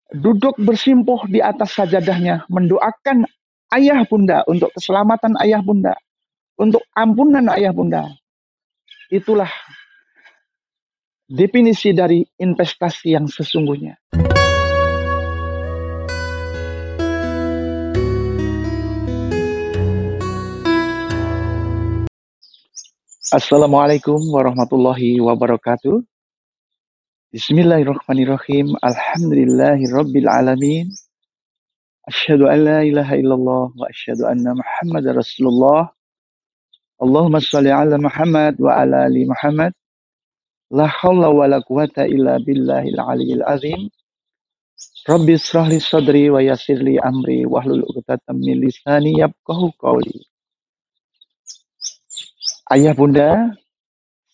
duduk bersimpuh di atas sajadahnya, mendoakan ayah bunda untuk keselamatan ayah bunda, untuk ampunan ayah bunda. Itulah definisi dari investasi yang sesungguhnya. Assalamualaikum warahmatullahi wabarakatuh. Bismillahirrahmanirrahim. Alhamdulillahirabbil alamin. Asyhadu an la ilaha illallah wa asyhadu anna Muhammadar Rasulullah. Allahumma shalli ala Muhammad wa ala ali Muhammad. La haula wa la quwata illa billahil aliyil azim. Rabbi israh li sadri wa yassir li amri wahlul 'uqdatam min lisani yafqahu qawli. Ayah bunda,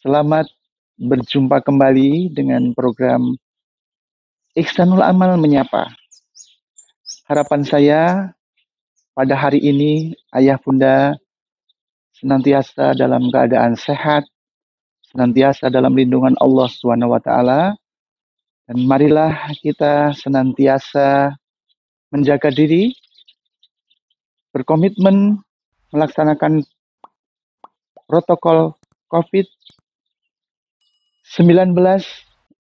selamat berjumpa kembali dengan program Ihsanul Amal Menyapa. Harapan saya pada hari ini ayah bunda senantiasa dalam keadaan sehat, senantiasa dalam lindungan Allah SWT, dan marilah kita senantiasa menjaga diri, berkomitmen melaksanakan protokol COVID-19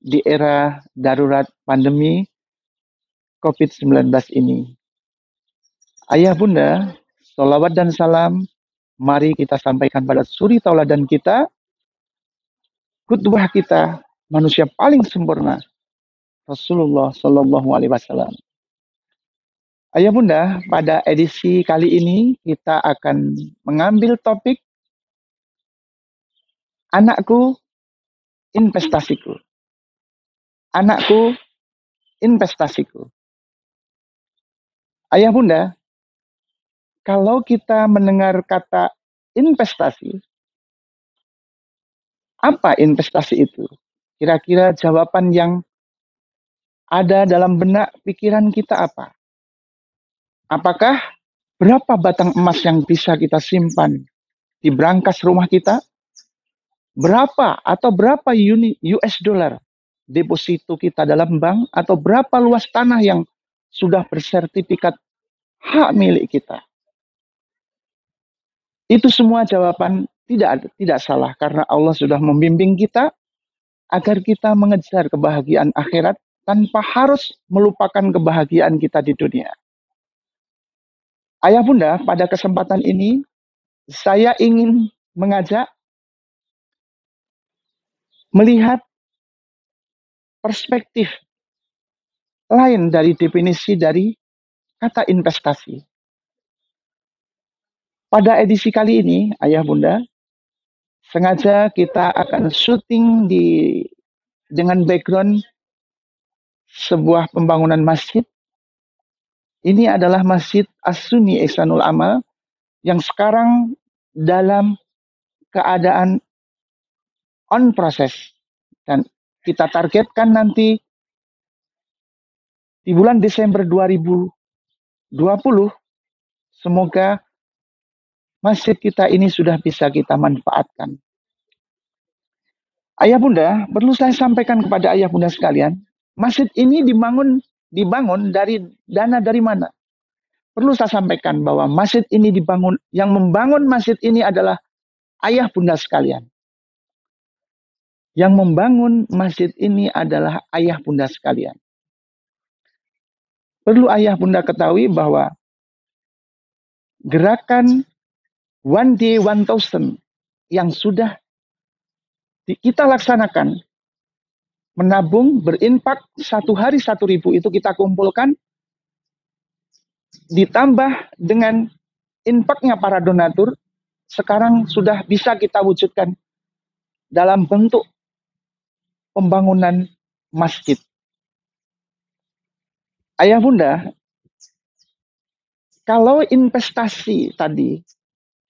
di era darurat pandemi COVID-19 ini. Ayah bunda, sholawat dan salam mari kita sampaikan pada suri tauladan kita, qudwah kita, manusia paling sempurna, Rasulullah Shallallahu Alaihi Wasallam. Ayah bunda, pada edisi kali ini kita akan mengambil topik anakku investasiku. Anakku investasiku. Ayah bunda, kalau kita mendengar kata investasi, apa investasi itu? Kira-kira jawaban yang ada dalam benak pikiran kita apa? Apakah berapa batang emas yang bisa kita simpan di brankas rumah kita? Berapa atau berapa US dollar deposito kita dalam bank? Atau berapa luas tanah yang sudah bersertifikat hak milik kita? Itu semua jawaban tidak salah, karena Allah sudah membimbing kita agar kita mengejar kebahagiaan akhirat tanpa harus melupakan kebahagiaan kita di dunia. Ayah bunda, pada kesempatan ini saya ingin mengajak melihat perspektif lain dari definisi dari kata investasi. Pada edisi kali ini, ayah bunda, sengaja kita akan syuting dengan background sebuah pembangunan masjid. Ini adalah Masjid As-Sunni Ihsanul Amal yang sekarang dalam keadaan on proses, dan kita targetkan nanti di bulan Desember 2020 semoga masjid kita ini sudah bisa kita manfaatkan. Ayah bunda, perlu saya sampaikan kepada ayah bunda sekalian, masjid ini dibangun dari dana dari mana? Perlu saya sampaikan bahwa masjid ini dibangun, yang membangun masjid ini adalah ayah bunda sekalian. Yang membangun masjid ini adalah ayah bunda sekalian. Perlu ayah bunda ketahui bahwa gerakan One Day 1000 yang sudah kita laksanakan, menabung, berinfak 1 hari 1.000 itu kita kumpulkan, ditambah dengan infaknya para donatur, sekarang sudah bisa kita wujudkan dalam bentuk pembangunan masjid. Ayah bunda, kalau investasi tadi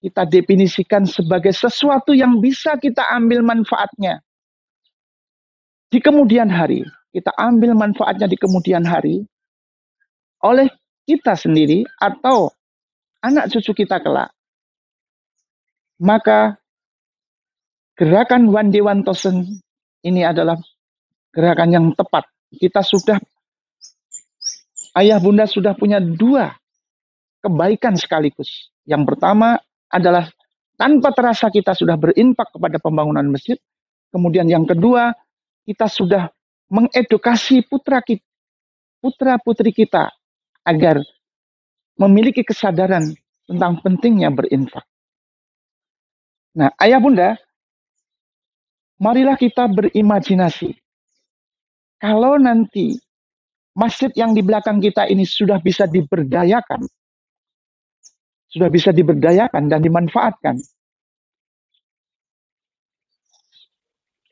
kita definisikan sebagai sesuatu yang bisa kita ambil manfaatnya di kemudian hari, kita ambil manfaatnya di kemudian hari oleh kita sendiri atau anak cucu kita kelak, maka gerakan One Day 1000 ini adalah gerakan yang tepat. Kita sudah ayah bunda sudah punya dua kebaikan sekaligus. Yang pertama adalah tanpa terasa kita sudah berinfak kepada pembangunan masjid. Kemudian yang kedua, kita sudah mengedukasi putra putri kita agar memiliki kesadaran tentang pentingnya berinfak. Nah, ayah bunda, marilah kita berimajinasi. Kalau nanti masjid yang di belakang kita ini sudah bisa diberdayakan dan dimanfaatkan,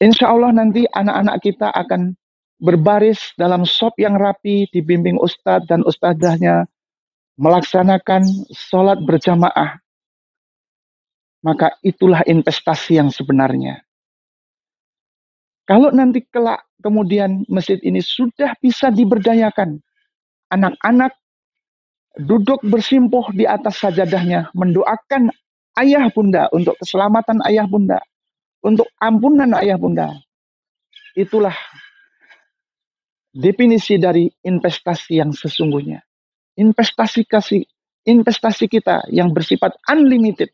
insya Allah nanti anak-anak kita akan berbaris dalam shop yang rapi, dibimbing ustadz dan ustadzahnya, melaksanakan sholat berjamaah. Maka itulah investasi yang sebenarnya. Kalau nanti kelak kemudian masjid ini sudah bisa diberdayakan, anak-anak duduk bersimpuh di atas sajadahnya, mendoakan ayah bunda untuk keselamatan ayah bunda, untuk ampunan ayah bunda. Itulah definisi dari investasi yang sesungguhnya. Investasi kita yang bersifat unlimited,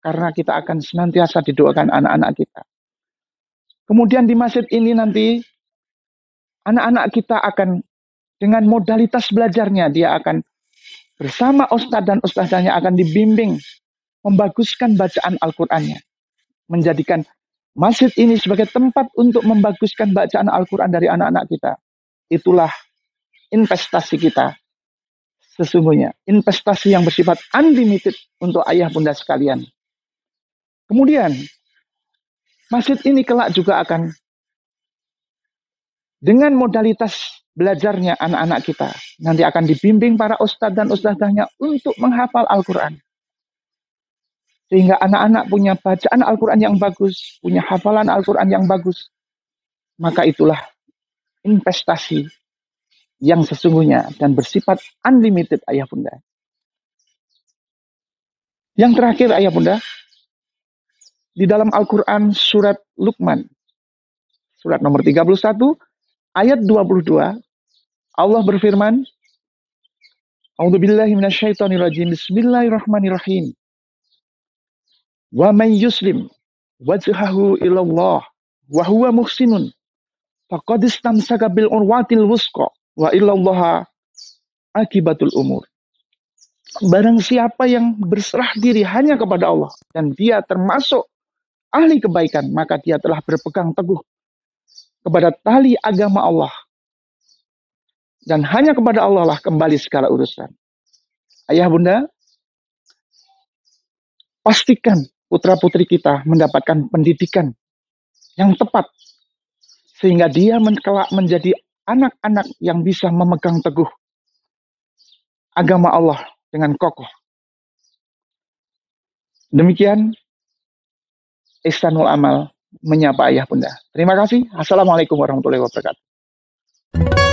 karena kita akan senantiasa didoakan anak-anak kita. Kemudian di masjid ini nanti anak-anak kita akan dengan modalitas belajarnya, dia akan bersama ustadz dan ustadzanya akan dibimbing membaguskan bacaan Al-Qur'annya, menjadikan masjid ini sebagai tempat untuk membaguskan bacaan Al-Qur'an dari anak-anak kita. Itulah investasi kita sesungguhnya, investasi yang bersifat unlimited untuk ayah bunda sekalian. Kemudian masjid ini kelak juga akan dengan modalitas belajarnya anak-anak kita nanti akan dibimbing para ustadz dan ustadzahnya untuk menghafal Al-Quran. Sehingga anak-anak punya bacaan Al-Quran yang bagus, punya hafalan Al-Quran yang bagus. Maka itulah investasi yang sesungguhnya dan bersifat unlimited ayah bunda. Yang terakhir ayah bunda, di dalam Al-Quran surat Luqman, surat nomor 31, ayat 22, Allah berfirman, A'udzubillahi minasyaitonirrajim, Bismillahirrahmanirrahim. Wa may yuslim wajhahu ilallah wa huwa muhsinun faqad istamsaka bil urwatil wusqa wa ilallaha akibatul umur. Barang siapa yang berserah diri hanya kepada Allah dan dia termasuk ahli kebaikan, maka dia telah berpegang teguh kepada tali agama Allah. Dan hanya kepada Allah lah kembali segala urusan. Ayah bunda, pastikan putra-putri kita mendapatkan pendidikan yang tepat, sehingga dia kelak menjadi anak-anak yang bisa memegang teguh agama Allah dengan kokoh. Demikian Ihsanul Amal menyapa ayah bunda. Terima kasih. Assalamualaikum warahmatullahi wabarakatuh.